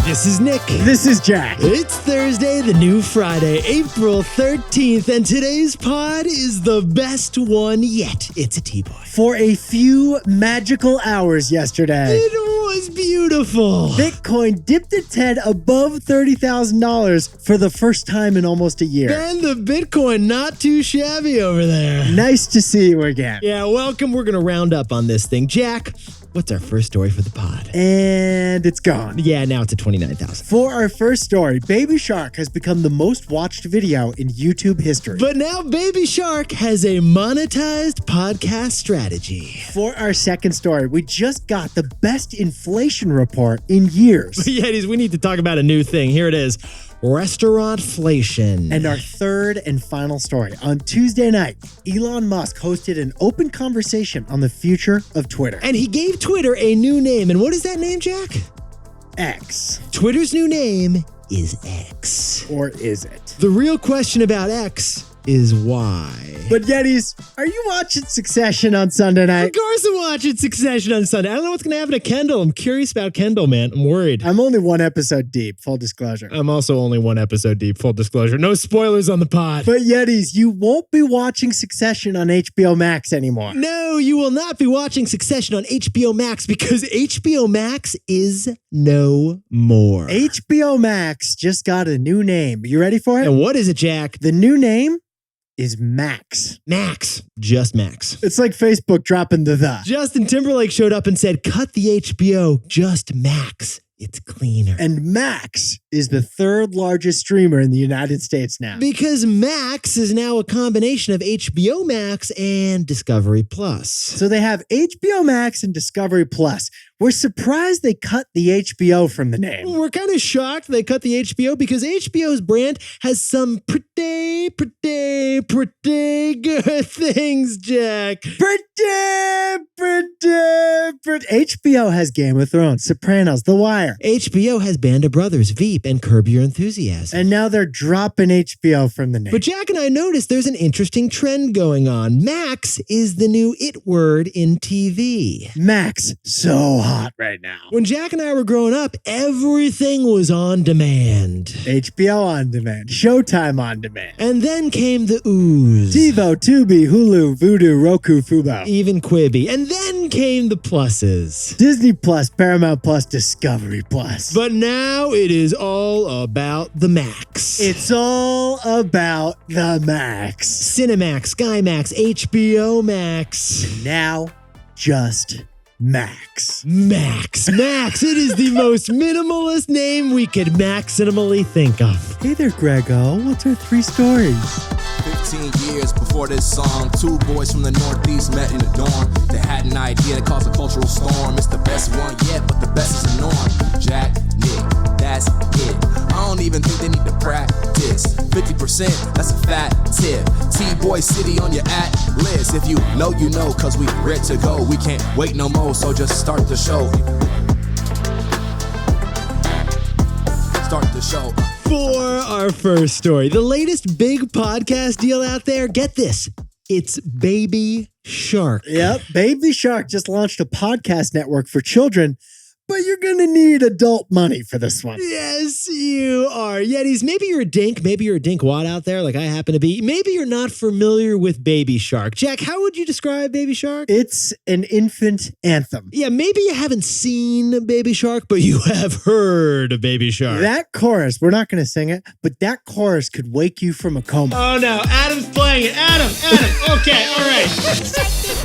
This is Nick. This is Jack. It's Thursday, the new Friday, April 13th, and today's pod is the best one yet. It's a T-Boy. For a few magical hours yesterday, It was beautiful. Bitcoin dipped its head above $30,000 for the first time in almost a year. And the Bitcoin not too shabby over there. Nice to see you again. Yeah, welcome. We're going to round up on this thing. Jack, what's our first story for the pod? And it's gone. Yeah, now it's at 29,000. For our first story, Baby Shark has become the most watched video in YouTube history. But now Baby Shark has a monetized podcast strategy. For our second story, we just got the best inflation report in years. Yetis, we need to talk about a new thing. Here it is. Restaurant-flation. And our third and final story. On Tuesday night, Elon Musk hosted an open conversation on the future of Twitter. And he gave Twitter a new name. And what is that name, Jack? X. Twitter's new name is X. Or is it? The real question about X is why. But Yetis, are you watching Succession on Sunday night? Of course I'm watching Succession on Sunday. I don't know what's going to happen to Kendall. I'm curious about Kendall, man. I'm worried. I'm only one episode deep, full disclosure. I'm also only one episode deep, full disclosure. No spoilers on the pod. But Yetis, you won't be watching Succession on HBO Max anymore. No, you will not be watching Succession on HBO Max because HBO Max is no more. HBO Max just got a new name. You ready for it? And what is it, Jack? The new name is Max. Max. Just Max. It's like Facebook dropping the. Justin Timberlake showed up and said, cut the HBO, just Max. It's cleaner. And Max is the third largest streamer in the United States now. Because Max is now a combination of HBO Max and Discovery Plus. So they have HBO Max and Discovery Plus. We're surprised they cut the HBO from the name. We're kind of shocked they cut the HBO because HBO's brand has some pretty good things, Jack. Pretty. HBO has Game of Thrones, Sopranos, The Wire. HBO has Band of Brothers, Veep, and Curb Your Enthusiasm. And now they're dropping HBO from the name. But Jack and I noticed there's an interesting trend going on. Max is the new it word in TV. Max, so hot right now. When Jack and I were growing up, everything was on demand. HBO on demand, Showtime on demand. And then came the ooze. TiVo, Tubi, Hulu, Vudu, Roku, Fubo. Even Quibi. And then came the pluses. Disney Plus, Paramount Plus, Discovery Plus. But now it is all about the Max. It's all about the Max. Cinemax, SkyMax, HBO Max. Now, just Max. Max. It is the most minimalist name we could maximally think of. Hey there, Grego. What's our 3 stories? 15 years before this song, 2 boys from the Northeast met in a dorm. They had an idea that caused a cultural storm. It's the best one yet, but the best is the norm. Jack, Nick, that's it. I don't even think they need to practice. 50%, that's a fat tip. T-Boy City on your at-list. If you know, you know, cause we ready to go. We can't wait no more, so just start the show. Start the show. For our first story, the latest big podcast deal out there, get this, it's Baby Shark. Yep, Baby Shark just launched a podcast network for children, but you're going to need adult money for this one. Yes, you are. Yetis, maybe you're a dink, maybe you're a dinkwad out there like I happen to be. Maybe you're not familiar with Baby Shark. Jack, how would you describe Baby Shark? It's an infant anthem. Yeah, maybe you haven't seen Baby Shark, but you have heard of Baby Shark. That chorus, we're not going to sing it, but that chorus could wake you from a coma. Oh no, Adam's playing it. Adam, okay, all right.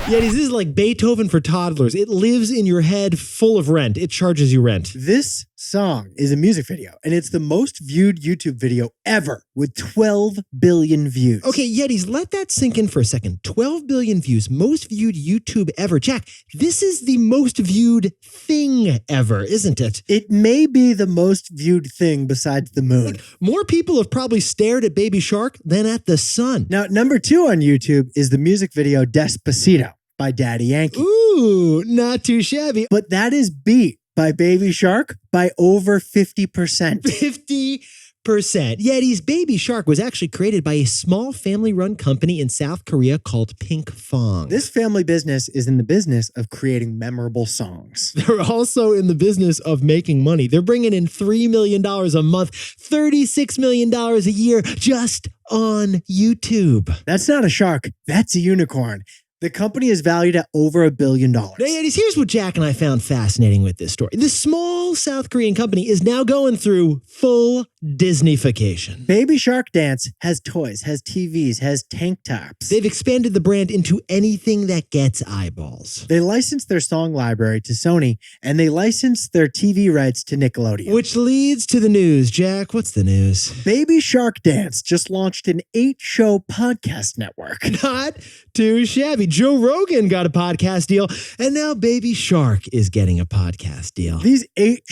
Yetis, this is like Beethoven for toddlers. It lives in your head full of rent. It charges you rent. This song is a music video, and it's the most viewed YouTube video ever with 12 billion views. Okay, Yetis, let that sink in for a second. 12 billion views, most viewed YouTube ever. Jack, this is the most viewed thing ever, isn't it? It may be the most viewed thing besides the moon. More people have probably stared at Baby Shark than at the sun. Now, number 2 on YouTube is the music video Despacito by Daddy Yankee. Ooh, not too shabby. But that is beat by Baby Shark by over 50%. 50%. Yeti's Baby Shark was actually created by a small family-run company in South Korea called Pink Fong. This family business is in the business of creating memorable songs. They're also in the business of making money. They're bringing in $3 million a month, $36 million a year just on YouTube. That's not a shark. That's a unicorn. The company is valued at over $1 billion. Now, Yetis, here's what Jack and I found fascinating with this story. This small South Korean company is now going through full Disneyfication. Baby Shark Dance has toys, has TVs, has tank tops. They've expanded the brand into anything that gets eyeballs. They licensed their song library to Sony, and they licensed their TV rights to Nickelodeon. Which leads to the news. Jack, what's the news? Baby Shark Dance just launched an 8-show podcast network. Not too shabby. Joe Rogan got a podcast deal, and now Baby Shark is getting a podcast deal. These 8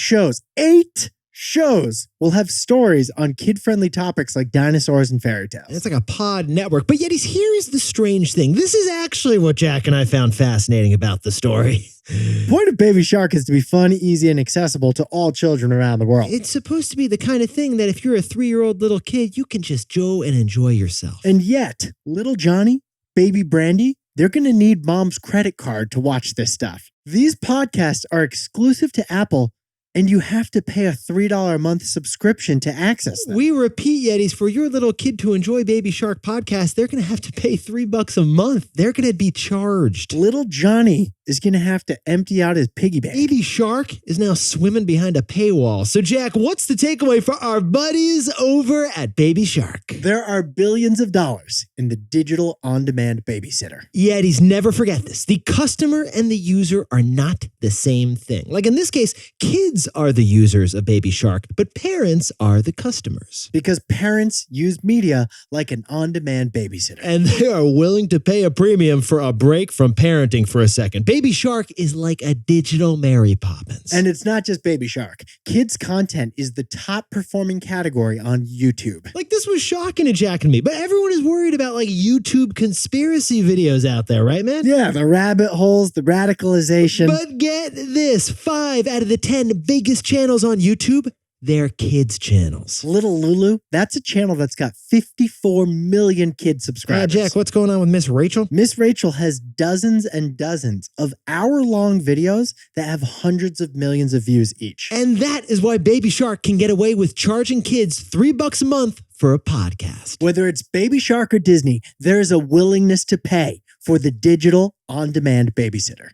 shows will have stories on kid-friendly topics like dinosaurs and fairy tales. It's like a pod network. But yet, here's the strange thing. This is actually what Jack and I found fascinating about the story. The point of Baby Shark is to be fun, easy, and accessible to all children around the world. It's supposed to be the kind of thing that if you're a 3-year-old little kid, you can just go and enjoy yourself. And yet, little Johnny, baby Brandy, they're going to need mom's credit card to watch this stuff. These podcasts are exclusive to Apple, and you have to pay a $3 a month subscription to access them. We repeat, Yetis, for your little kid to enjoy Baby Shark podcast, they're going to have to pay $3 a month. They're going to be charged. Little Johnny is going to have to empty out his piggy bank. Baby Shark is now swimming behind a paywall. So, Jack, what's the takeaway for our buddies over at Baby Shark? There are billions of dollars in the digital on-demand babysitter. Yetis, never forget this. The customer and the user are not the same thing. Like in this case, kids are the users of Baby Shark, but parents are the customers. Because parents use media like an on-demand babysitter. And they are willing to pay a premium for a break from parenting for a second. Baby Shark is like a digital Mary Poppins. And it's not just Baby Shark. Kids content is the top performing category on YouTube. Like this was shocking to Jack and me, but everyone is worried about like YouTube conspiracy videos out there, right, man? Yeah, the rabbit holes, the radicalization. But get this, 5 out of the 10 biggest channels on YouTube, they're kids channels. Little Lulu, that's a channel that's got 54 million kid subscribers. Jack, what's going on with Miss Rachel? Miss Rachel has dozens and dozens of hour-long videos that have hundreds of millions of views each. And that is why Baby Shark can get away with charging kids $3 a month for a podcast. Whether it's Baby Shark or Disney, there is a willingness to pay for the digital on-demand babysitter.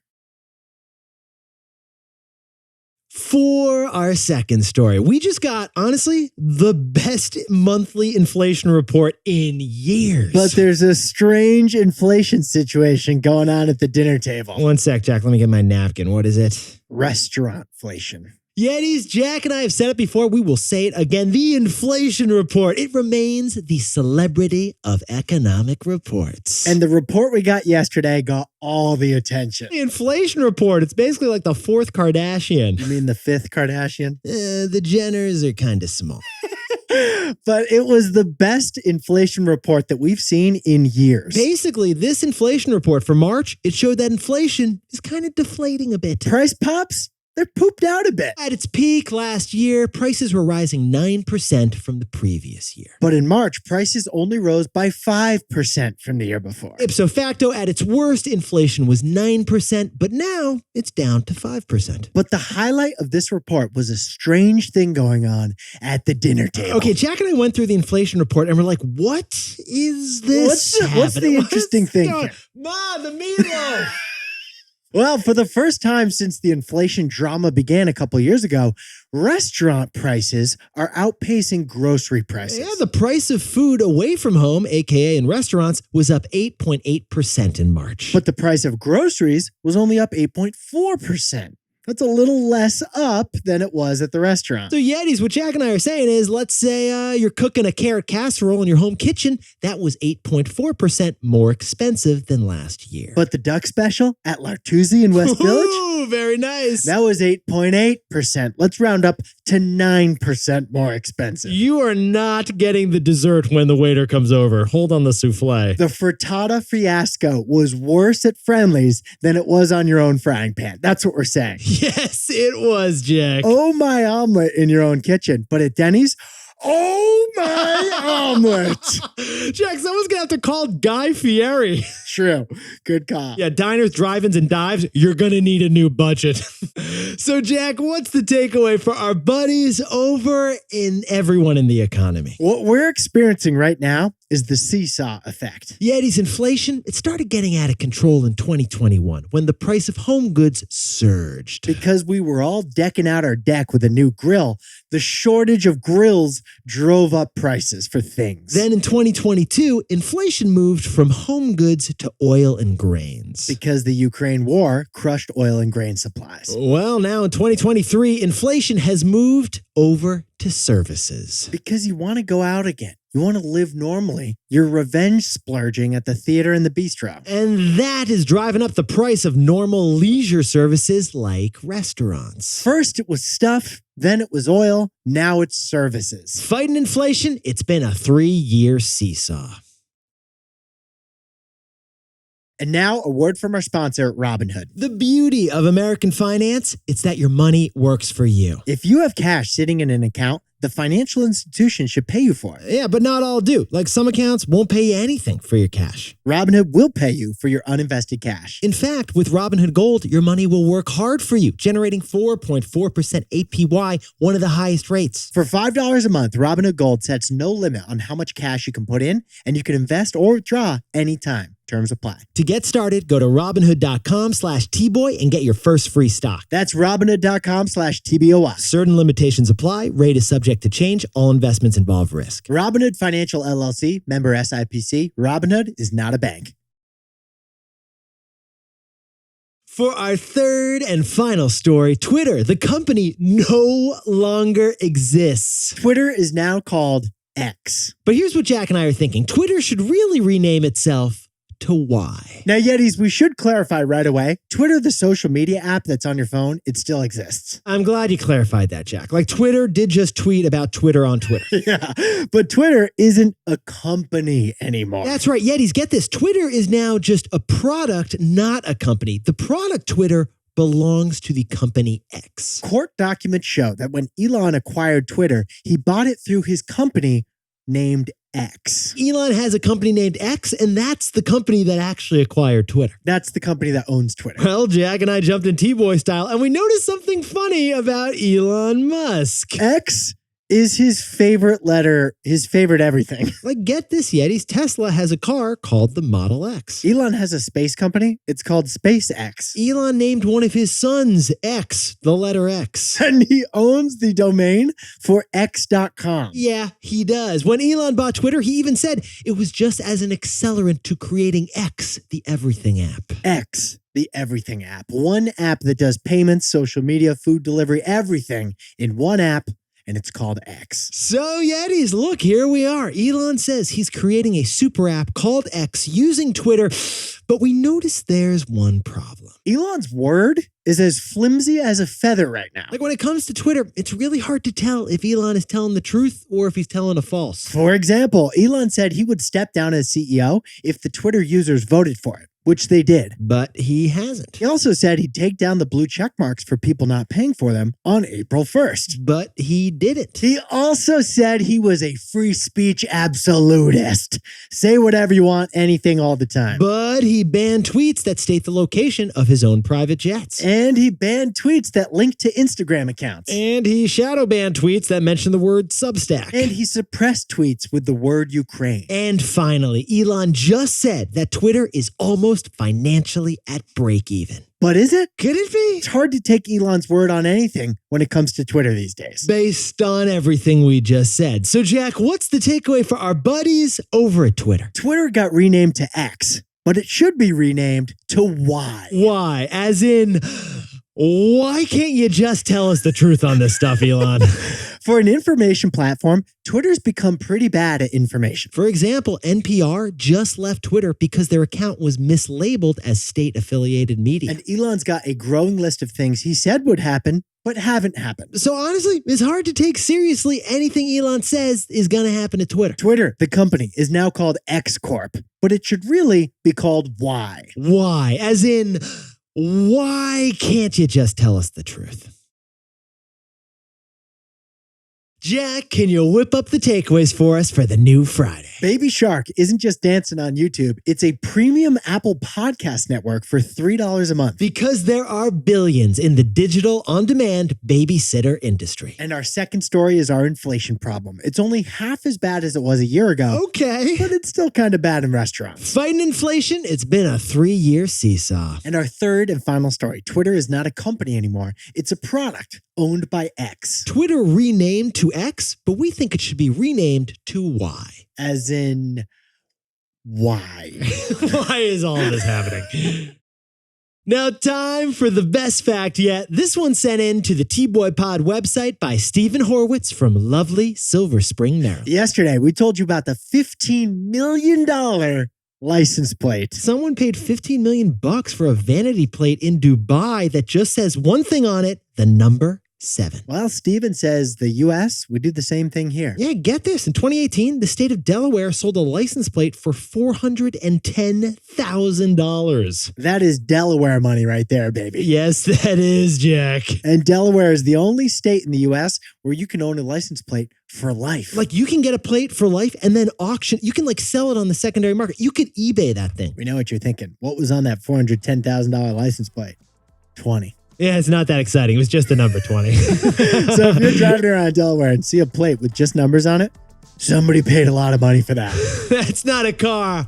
For our second story, we just got, honestly, the best monthly inflation report in years. But there's a strange inflation situation going on at the dinner table. One sec, Jack. Let me get my napkin. What is it? Restaurant-flation. Yetis, Jack and I have said it before. We will say it again. The inflation report. It remains the celebrity of economic reports. And the report we got yesterday got all the attention. The inflation report. It's basically like the 4th Kardashian. You mean the 5th Kardashian? The Jenners are kind of small. But it was the best inflation report that we've seen in years. Basically, this inflation report for March, it showed that inflation is kind of deflating a bit. Price pops? They're pooped out a bit. At its peak last year, prices were rising 9% from the previous year. But in March, prices only rose by 5% from the year before. Ipso facto, at its worst, inflation was 9%, but now it's down to 5%. But the highlight of this report was a strange thing going on at the dinner table. Okay, Jack and I went through the inflation report and we're like, what is this What's the interesting thing here? Ma, the meatloaf! Well, for the first time since the inflation drama began a couple years ago, restaurant prices are outpacing grocery prices. Yeah, the price of food away from home, aka in restaurants, was up 8.8% in March. But the price of groceries was only up 8.4%. That's a little less up than it was at the restaurant. So Yetis, what Jack and I are saying is, let's say you're cooking a carrot casserole in your home kitchen. That was 8.4% more expensive than last year. But the duck special at L'Artusi in West Village? Ooh, very nice. That was 8.8%. Let's round up to 9% more expensive. You are not getting the dessert when the waiter comes over. Hold on the souffle. The frittata fiasco was worse at Friendly's than it was on your own frying pan. That's what we're saying. Yes, it was, Jack. Oh, my omelet in your own kitchen. But at Denny's, Oh my omelet. Jack, someone's gonna have to call Guy Fieri. True. Good call. Yeah, diners, drive-ins, and dives, you're gonna need a new budget. So, Jack, what's the takeaway for our buddies over in everyone in the economy? What we're experiencing right now is the seesaw effect. Yetis inflation, it started getting out of control in 2021 when the price of home goods surged. Because we were all decking out our deck with a new grill, the shortage of grills drove up prices for things. Then in 2022, inflation moved from home goods to oil and grains. Because the Ukraine war crushed oil and grain supplies. Well, now in 2023, inflation has moved over to services. Because you want to go out again. You want to live normally. You're revenge splurging at the theater and the bistro. And that is driving up the price of normal leisure services like restaurants. First it was stuff, then it was oil, now it's services. Fighting inflation, it's been a 3-year seesaw. And now a word from our sponsor, Robinhood. The beauty of American finance, it's that your money works for you. If you have cash sitting in an account, the financial institution should pay you for it. Yeah, but not all do. Like some accounts won't pay you anything for your cash. Robinhood will pay you for your uninvested cash. In fact, with Robinhood Gold, your money will work hard for you, generating 4.4% APY, one of the highest rates. For $5 a month, Robinhood Gold sets no limit on how much cash you can put in, and you can invest or withdraw anytime. Terms apply. To get started, go to Robinhood.com/TBOY and get your first free stock. That's Robinhood.com/TBOY. Certain limitations apply. Rate is subject to change. All investments involve risk. Robinhood Financial LLC, member SIPC. Robinhood is not a bank. For our third and final story, Twitter, the company, no longer exists. Twitter is now called X. But here's what Jack and I are thinking. Twitter should really rename itself to Y. Now, Yetis, we should clarify right away. Twitter, the social media app that's on your phone, it still exists. I'm glad you clarified that, Jack. Like Twitter did just tweet about Twitter on Twitter. Yeah, but Twitter isn't a company anymore. That's right. Yetis, get this. Twitter is now just a product, not a company. The product Twitter belongs to the company X. Court documents show that when Elon acquired Twitter, he bought it through his company named X. Elon has a company named X, and that's the company that actually acquired Twitter. That's the company that owns Twitter. Well, Jack and I jumped in T-Boy style, and we noticed something funny about Elon Musk. X is his favorite letter, his favorite everything. Like, get this, Yetis. Tesla has a car called the Model X. Elon has a space company. It's called SpaceX. Elon named one of his sons X, the letter X. And he owns the domain for X.com. Yeah, he does. When Elon bought Twitter, he even said it was just as an accelerant to creating X, the everything app. X, the everything app. One app that does payments, social media, food delivery, everything in one app. And it's called X. So, Yetis, look, here we are. Elon says he's creating a super app called X using Twitter, but we notice there's one problem. Elon's word is as flimsy as a feather right now. Like when it comes to Twitter, it's really hard to tell if Elon is telling the truth or if he's telling a false. For example, Elon said he would step down as CEO if the Twitter users voted for it, which they did. But he hasn't. He also said he'd take down the blue check marks for people not paying for them on April 1st. But he didn't. He also said he was a free speech absolutist. Say whatever you want, anything, all the time. But he banned tweets that state the location of his own private jets. And he banned tweets that link to Instagram accounts. And he shadow banned tweets that mention the word Substack. And he suppressed tweets with the word Ukraine. And finally, Elon just said that Twitter is almost financially at break even. But is it? Could it be? It's hard to take Elon's word on anything when it comes to Twitter these days. Based on everything we just said. So, Jack, what's the takeaway for our buddies over at Twitter? Twitter got renamed to X, but it should be renamed to Y. Why? As in, why can't you just tell us the truth on this stuff, Elon? For an information platform, Twitter's become pretty bad at information. For example, NPR just left Twitter because their account was mislabeled as state-affiliated media. And Elon's got a growing list of things he said would happen, but haven't happened. So honestly, it's hard to take seriously anything Elon says is going to happen to Twitter. Twitter, the company, is now called X Corp, but it should really be called Y. Why? As in, why can't you just tell us the truth? Jack, can you whip up the takeaways for us for the new Friday? Baby Shark isn't just dancing on YouTube. It's a premium Apple podcast network for $3 a month. Because there are billions in the digital on-demand babysitter industry. And our second story is our inflation problem. It's only half as bad as it was a year ago. Okay. But it's still kind of bad in restaurants. Fighting inflation, it's been a 3-year seesaw. And our third and final story, Twitter is not a company anymore. It's a product owned by X. Twitter renamed to X, but we think it should be renamed to Y. As in, why? Why is all this happening? Now, time for the best fact yet. This one sent in to the T-Boy Pod website by Stephen Horwitz from lovely Silver Spring, Maryland. Yesterday, we told you about the $15 million license plate. Someone paid $15 million for a vanity plate in Dubai that just says one thing on it, the number 7. Well, Steven says the U.S. would do the same thing here. Yeah, get this. In 2018, the state of Delaware sold a license plate for $410,000. That is Delaware money right there, baby. Yes, that is, Jack. And Delaware is the only state in the U.S. where you can own a license plate for life. Like, you can get a plate for life and then auction. You can, like, sell it on the secondary market. You could eBay that thing. We know what you're thinking. What was on that $410,000 license plate? 20. Yeah, it's not that exciting. It was just the number 20. So if you're driving around Delaware and see a plate with just numbers on it, somebody paid a lot of money for that. That's not a car.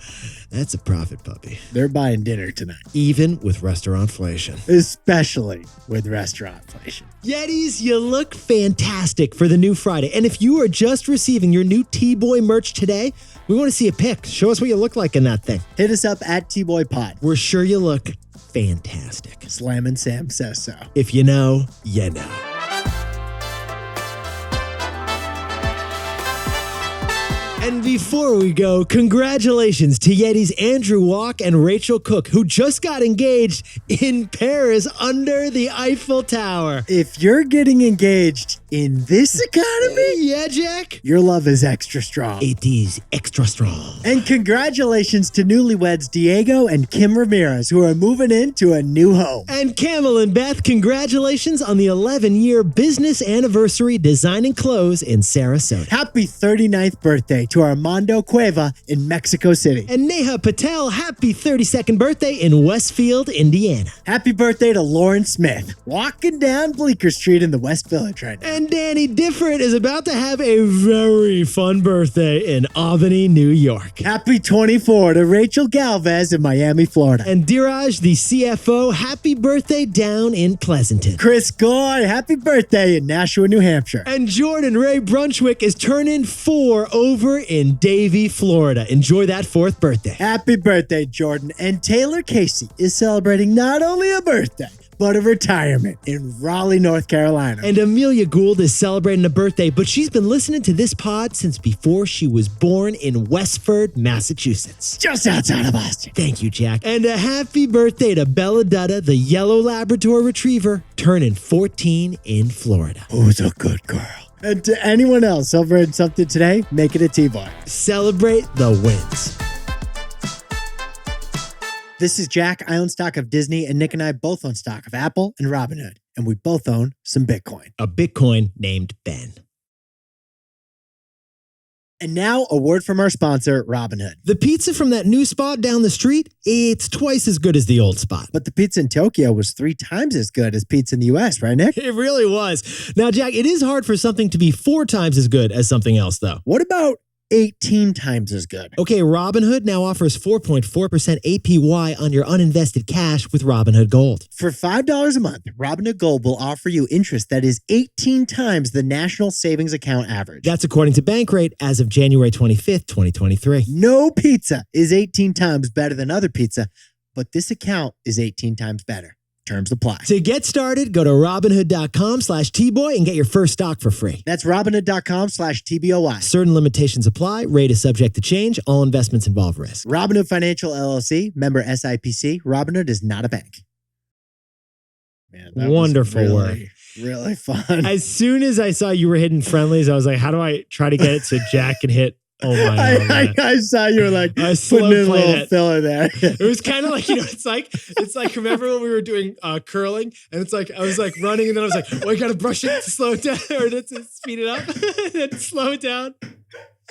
That's a profit puppy. They're buying dinner tonight. Even with Restaurant-flation. Especially with Restaurant-flation. Yetis, you look fantastic for the new Friday. And if you are just receiving your new T-Boy merch today, we want to see a pic. Show us what you look like in that thing. Hit us up at T-Boy Pod. We're sure you look fantastic. Slam and Sam says so. If you know, you know. And before we go, congratulations to Yeti's Andrew Walk and Rachel Cook, who just got engaged in Paris under the Eiffel Tower. If you're getting engaged in this economy, Yeah, Jack? your love is extra strong. It is extra strong. And congratulations to newlyweds Diego and Kim Ramirez, who are moving into a new home. And Camel and Beth, congratulations on the 11-year business anniversary designing clothes in Sarasota. Happy 39th birthday to Armando Cueva in Mexico City. And Neha Patel, happy 32nd birthday in Westfield, Indiana. Happy birthday to Lauren Smith, walking down Bleecker Street in the West Village right now. And Danny Difford is about to have a very fun birthday in Albany, New York. Happy 24 to Rachel Galvez in Miami, Florida. And Diraj, the CFO, happy birthday down in Pleasanton. Chris Goy, happy birthday in Nashua, New Hampshire. And Jordan Ray Brunchwick is turning 4 over in Davie, Florida. Enjoy that 4th birthday. Happy birthday, Jordan. And Taylor Casey is celebrating not only a birthday, but a retirement in Raleigh, North Carolina. And Amelia Gould is celebrating a birthday, but she's been listening to this pod since before she was born in Westford, Massachusetts. Just outside of Boston. Thank you, Jack. And a happy birthday to Bella Dutta, the yellow Labrador Retriever, turning 14 in Florida. Who's a good girl? And to anyone else celebrating something today, make it a T-Boy. Celebrate the wins. This is Jack. I own stock of Disney, and Nick and I both own stock of Apple and Robinhood. And we both own some Bitcoin. A Bitcoin named Ben. And now a word from our sponsor, Robinhood. The pizza from that new spot down the street, it's twice as good as the old spot. But the pizza in Tokyo was 3 times as good as pizza in the US, right, Nick? It really was. Now, Jack, it is hard for something to be 4 times as good as something else, though. What about 18 times as good? Okay, Robinhood now offers 4.4% APY on your uninvested cash with Robinhood Gold. For $5 a month, Robinhood Gold will offer you interest that is 18 times the national savings account average. That's according to Bankrate as of January 25th, 2023. No pizza is 18 times better than other pizza, but this account is 18 times better. Terms apply. To get started, go to Robinhood.com/TBOY and get your first stock for free. That's Robinhood.com/TBOY. Certain limitations apply. Rate is subject to change. All investments involve risk. Robinhood Financial LLC, member SIPC. Robinhood is not a bank. Man, that Wonderful was work. Really fun. As soon as I saw you were hitting friendlies, I was like, how do I try to get it so Jack can hit Oh my God. I saw you were like I slow putting in a played little it. filler there. It was kind of like, it's like, remember when we were doing curling and it's like, I was like running and then I was like, oh, I got to brush it to slow it down or to speed it up and then slow it down.